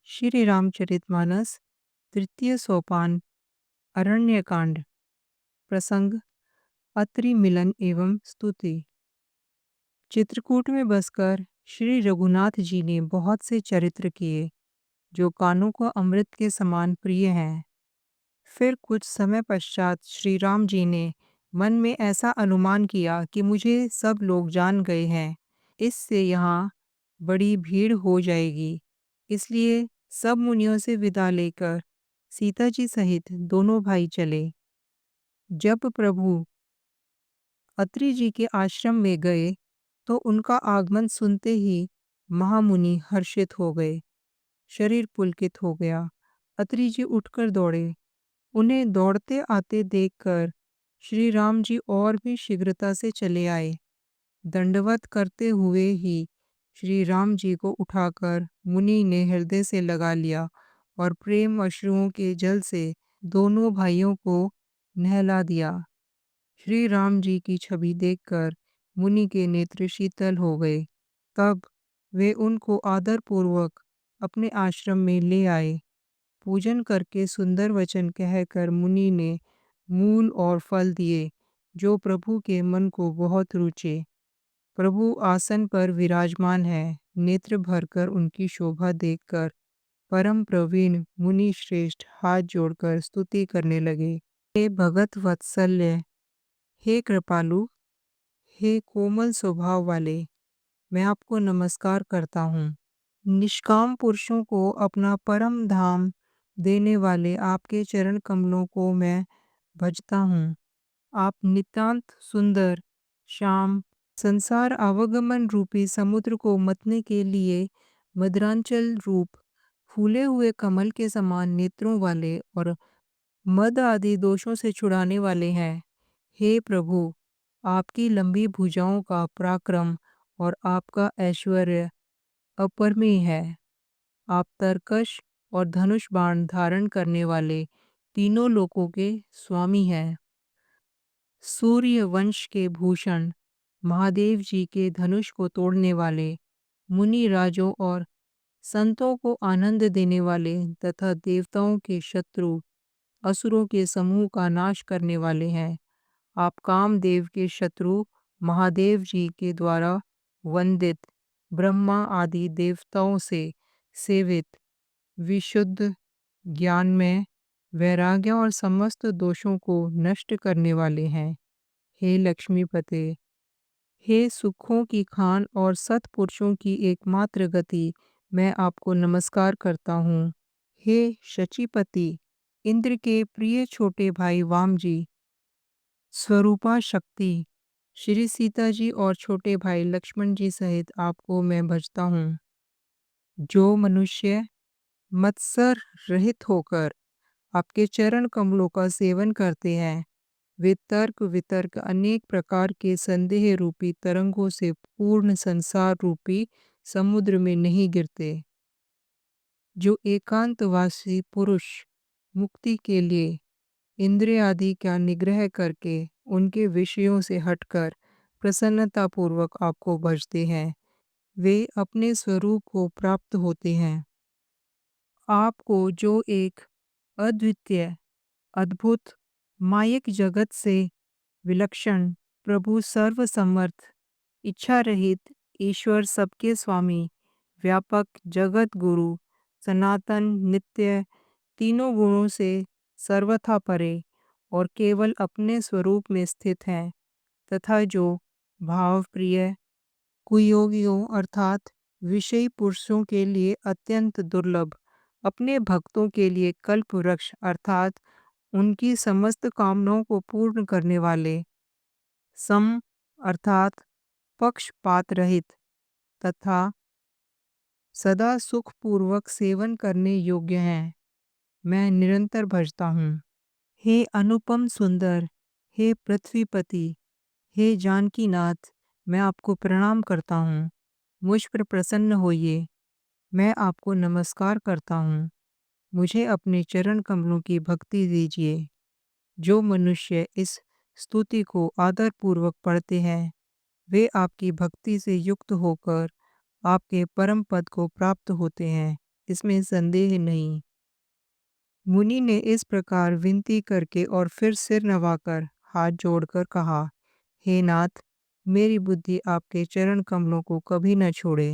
श्री रामचरितमानस तृतीय सोपान अरण्यकांड। प्रसंग अत्रि मिलन एवं स्तुति। चित्रकूट में बसकर श्री रघुनाथ जी ने बहुत से चरित्र किए जो कानों को अमृत के समान प्रिय हैं। फिर कुछ समय पश्चात श्री राम जी ने मन में ऐसा अनुमान किया कि मुझे सब लोग जान गए हैं, इससे यहाँ बड़ी भीड़ हो जाएगी। इसलिए सब मुनियों से विदा लेकर सीता जी सहित दोनों भाई चले। जब प्रभु अत्रि जी के आश्रम में गए तो उनका आगमन सुनते ही महामुनि हर्षित हो गए, शरीर पुलकित हो गया। अत्रि जी उठकर दौड़े। उन्हें दौड़ते आते देखकर श्री राम जी और भी शीघ्रता से चले आए। दंडवत करते हुए ही श्री राम जी को उठाकर मुनि ने हृदय से लगा लिया और प्रेम अश्रुओं के जल से दोनों भाइयों को नहला दिया। श्री राम जी की छवि देखकर मुनि के नेत्र शीतल हो गए। तब वे उनको आदर पूर्वक अपने आश्रम में ले आए। पूजन करके सुंदर वचन कहकर मुनि ने मूल और फल दिए जो प्रभु के मन को बहुत रुचे। प्रभु आसन पर विराजमान है। नेत्र भरकर उनकी शोभा देखकर परम प्रवीण मुनि श्रेष्ठ हाथ जोड़कर स्तुति करने लगे। हे भगत वत्सल्य, हे कृपालु, हे कोमल स्वभाव वाले, मैं आपको नमस्कार करता हूँ। निष्काम पुरुषों को अपना परम धाम देने वाले आपके चरण कमलों को मैं भजता हूँ। आप नितांत सुंदर, श्याम, संसार आवागमन रूपी समुद्र को मतने के लिए मदरांचल रूप फूले हुए कमल के समान नेत्रों वाले और मद आदि दोषों से छुड़ाने वाले हैं। हे प्रभु, आपकी लंबी भुजाओं का पराक्रम और आपका ऐश्वर्य अपरमेय है। आप तरकश और धनुष बाण धारण करने वाले तीनों लोकों के स्वामी हैं। सूर्य वंश के भूषण महादेव जी के धनुष को तोड़ने वाले, मुनि राजों और संतों को आनंद देने वाले तथा देवताओं के शत्रु असुरों के समूह का नाश करने वाले हैं। आप कामदेव के शत्रु महादेव जी के द्वारा वंदित, ब्रह्मा आदि देवताओं से सेवित, विशुद्ध ज्ञान में वैराग्य और समस्त दोषों को नष्ट करने वाले हैं। हे लक्ष्मीपते, हे सुखों की खान और सत्पुरुषों की एकमात्र गति, मैं आपको नमस्कार करता हूँ। हे शचीपति, इंद्र के प्रिय छोटे भाई वाम जी, स्वरूपा शक्ति, श्री सीता जी और छोटे भाई लक्ष्मण जी सहित आपको मैं भजता हूँ। जो मनुष्य मत्सर रहित होकर आपके चरण कमलों का सेवन करते हैं, वे तर्क वितर्क अनेक प्रकार के संदेह रूपी तरंगों से पूर्ण संसार रूपी समुद्र में नहीं गिरते। जो एकांतवासी पुरुष मुक्ति के लिए इंद्रिय आदि का निग्रह करके उनके विषयों से हटकर प्रसन्नता पूर्वक आपको भजते हैं, वे अपने स्वरूप को प्राप्त होते हैं। आपको जो एक अद्वितीय, अद्भुत, मायक जगत से विलक्षण प्रभु सर्वसमर्थ, इच्छा रहित ईश्वर सबके स्वामी, व्यापक जगत गुरु, सनातन नित्य, तीनों गुणों से सर्वथा परे और केवल अपने स्वरूप में स्थित हैं, तथा जो भाव प्रिय कुयोगियों अर्थात विषयी पुरुषों के लिए अत्यंत दुर्लभ, अपने भक्तों के लिए कल्प वृक्ष अर्थात उनकी समस्त कामनाओं को पूर्ण करने वाले, सम अर्थात पक्षपात रहित तथा सदा सुखपूर्वक सेवन करने योग्य हैं, मैं निरंतर भजता हूँ। हे अनुपम सुंदर, हे पृथ्वीपति, हे जानकीनाथ, मैं आपको प्रणाम करता हूँ। मुझ पर प्रसन्न होइए, मैं आपको नमस्कार करता हूँ। मुझे अपने चरण कमलों की भक्ति दीजिए। जो मनुष्य इस स्तुति को आदरपूर्वक पढ़ते हैं, वे आपकी भक्ति से युक्त होकर आपके परम पद को प्राप्त होते हैं। इसमें संदेह नहीं। मुनि ने इस प्रकार विनती करके और फिर सिर नवाकर हाथ जोड़कर कहा, हे नाथ, मेरी बुद्धि आपके चरण कमलों को कभी न छोड़े।